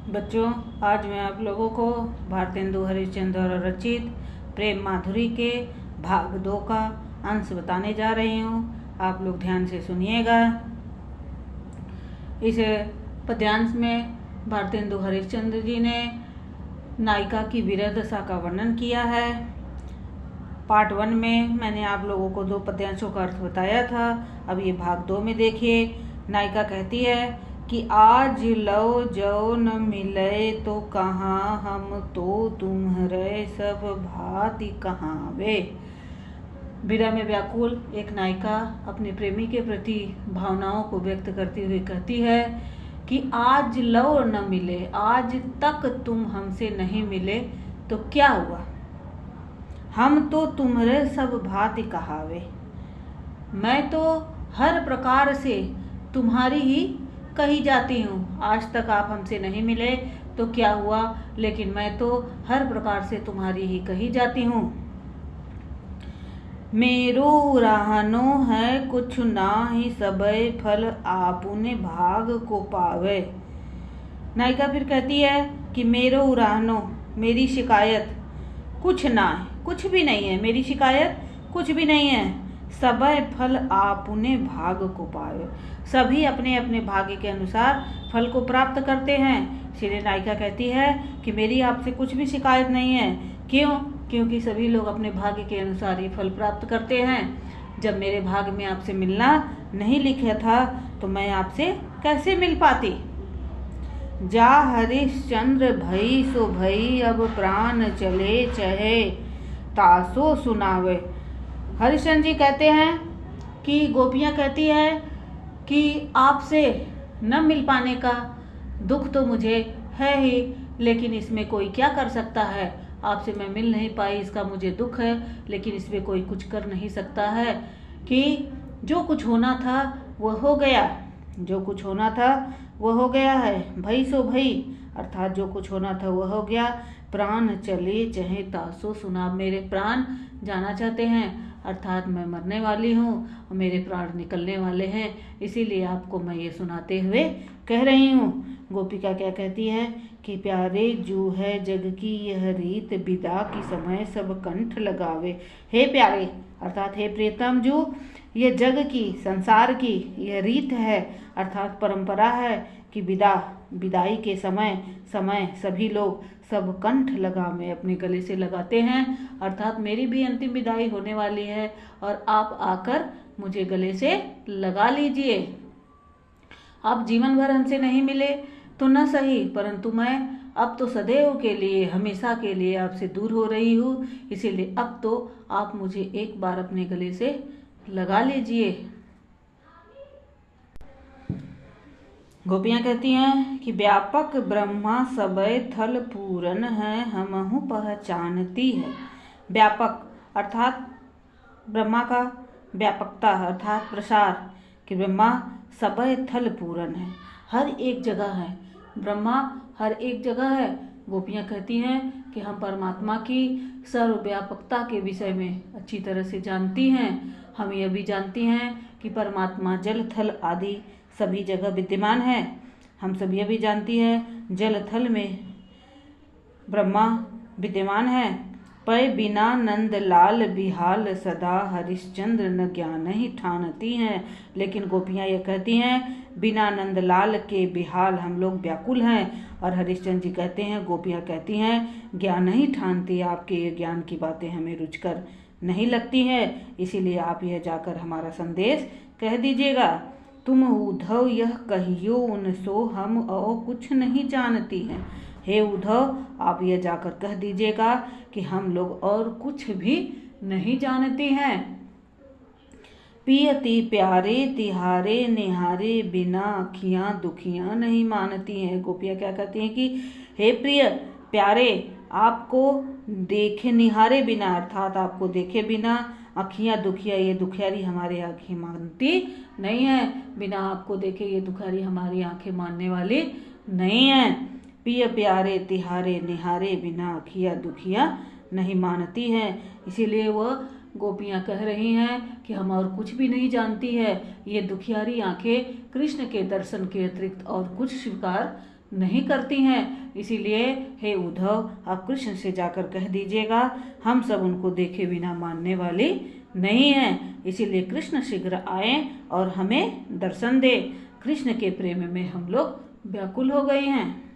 बच्चों, आज मैं आप लोगों को भारतेंदु हरिश्चंद्र द्वारा रचित प्रेम माधुरी के भाग 2 का अंश बताने जा रही हूँ। आप लोग ध्यान से सुनिएगा। इस पद्यांश में भारतेंदु हरिश्चंद्र जी ने नायिका की विरह दशा का वर्णन किया है। पार्ट 1 में मैंने आप लोगों को 2 पद्यांशों का अर्थ बताया था। अब ये भाग 2 में देखिए। नायिका कहती है कि आज लो जो न मिले तो कहाँ, हम तो तुम्हारे सब भांति कहाँ वे। विरह में व्याकुल एक नायिका अपने प्रेमी के प्रति भावनाओं को व्यक्त करती हुई कहती है कि आज लो न मिले, आज तक तुम हमसे नहीं मिले तो क्या हुआ, हम तो तुम्हारे सब भांति कहावे। मैं तो हर प्रकार से तुम्हारी ही कही जाती हूँ। आज तक आप हमसे नहीं मिले तो क्या हुआ, लेकिन मैं तो हर प्रकार से तुम्हारी ही कही जाती हूँ। मेरो रहनो है कुछ ना ही सबे फल आपुने भाग को पावे। नायिका फिर कहती है कि मेरो रहनो, मेरी शिकायत कुछ ना है, कुछ भी नहीं है, मेरी शिकायत कुछ भी नहीं है। सबे फल आपुने भाग को पावे, सभी अपने अपने भाग्य के अनुसार फल को प्राप्त करते हैं। श्री नायिका कहती है कि मेरी आपसे कुछ भी शिकायत नहीं है। क्यों? क्योंकि सभी लोग अपने भाग्य के अनुसार ही फल प्राप्त करते हैं। जब मेरे भाग्य में आपसे मिलना नहीं लिखा था तो मैं आपसे कैसे मिल पाती। जा हरिश्चंद्र भई सो भई, अब प्राण चले चहे तासो सुनावे। हरिश्चंद्र जी कहते हैं कि गोपियाँ कहती है कि आपसे न मिल पाने का दुख तो मुझे है ही, लेकिन इसमें कोई क्या कर सकता है। आपसे मैं मिल नहीं पाई, इसका मुझे दुख है, लेकिन इसमें कोई कुछ कर नहीं सकता है। कि जो कुछ होना था वह हो गया, जो कुछ होना था वह हो गया है। भई सो भई, अर्थात जो कुछ होना था वह हो गया। प्राण चले चाहे तासो सुना, मेरे प्राण जाना चाहते हैं, अर्थात मैं मरने वाली हूँ और मेरे प्राण निकलने वाले हैं, इसीलिए आपको मैं ये सुनाते हुए कह रही हूँ। गोपिका क्या कहती है कि प्यारे जू है जग की यह रीत, विदा की समय सब कंठ लगावे। हे प्यारे, अर्थात हे प्रियतम जू, ये जग की, संसार की यह रीत है, अर्थात परंपरा है कि विदाई के समय सभी लोग सब कंठ लगावे, अपने गले से लगाते हैं। अर्थात मेरी भी अंतिम विदाई होने वाली है और आप आकर मुझे गले से लगा लीजिए। आप जीवन भर हमसे नहीं मिले तो न सही, परंतु मैं अब तो सदैव के लिए, हमेशा के लिए आपसे दूर हो रही हूँ, इसीलिए अब तो आप मुझे एक बार अपने गले से लगा लीजिए। गोपियाँ कहती हैं कि व्यापक ब्रह्मा सबय थल पूरन है, हमहु पहचानती है। व्यापक अर्थात ब्रह्मा का व्यापकता अर्थात प्रसार, कि ब्रह्मा सबय थल पूरन है, हर एक जगह है, ब्रह्मा हर एक जगह है। गोपियाँ कहती हैं कि हम परमात्मा की सर्वव्यापकता के विषय में अच्छी तरह से जानती हैं। हम यह भी जानती हैं कि परमात्मा जल थल आदि सभी जगह विद्यमान है। हम सब यह भी जानती हैं जल थल में ब्रह्मा विद्यमान है। पै बिना नंद लाल बिहाल, सदा हरिश्चंद्र न ज्ञान ही ठानती हैं। लेकिन गोपियाँ यह कहती हैं बिना नंद लाल के बिहाल हम लोग व्याकुल हैं। और हरिश्चंद्र जी कहते हैं, गोपियाँ कहती हैं ज्ञान नहीं ठानती, आपके ये ज्ञान की बातें हमें रुचकर नहीं लगती हैं, इसीलिए आप यह जाकर हमारा संदेश कह दीजिएगा। तुम उद्धव यह कहियो उनसो, हम और कुछ नहीं जानती हैं। हे उद्धव, आप यह जाकर कह दीजिएगा कि हम लोग और कुछ भी नहीं जानती हैं। पियती प्यारे तिहारे निहारे, बिना अखियां दुखियां नहीं मानती हैं। गोपियाँ क्या कहती हैं कि हे प्रिय प्यारे, आपको देखे निहारे बिना, अर्थात आपको देखे बिना अखियां दुखिया, ये दुखियारी हमारी आंखें मानती नहीं है। बिना आपको देखे ये दुखियारी हमारी आंखें मानने वाली नहीं है। पिय प्यारे तिहारे निहारे, बिना अखिया दुखिया नहीं मानती हैं। इसीलिए वह गोपियाँ कह रही हैं कि हम और कुछ भी नहीं जानती है। ये दुखियारी आंखें कृष्ण के दर्शन के अतिरिक्त और कुछ स्वीकार नहीं करती हैं। इसीलिए हे उद्धव, आप कृष्ण से जाकर कह दीजिएगा, हम सब उनको देखे बिना मानने वाली नहीं हैं। इसीलिए कृष्ण शीघ्र आए और हमें दर्शन दे। कृष्ण के प्रेम में हम लोग व्याकुल हो गए हैं।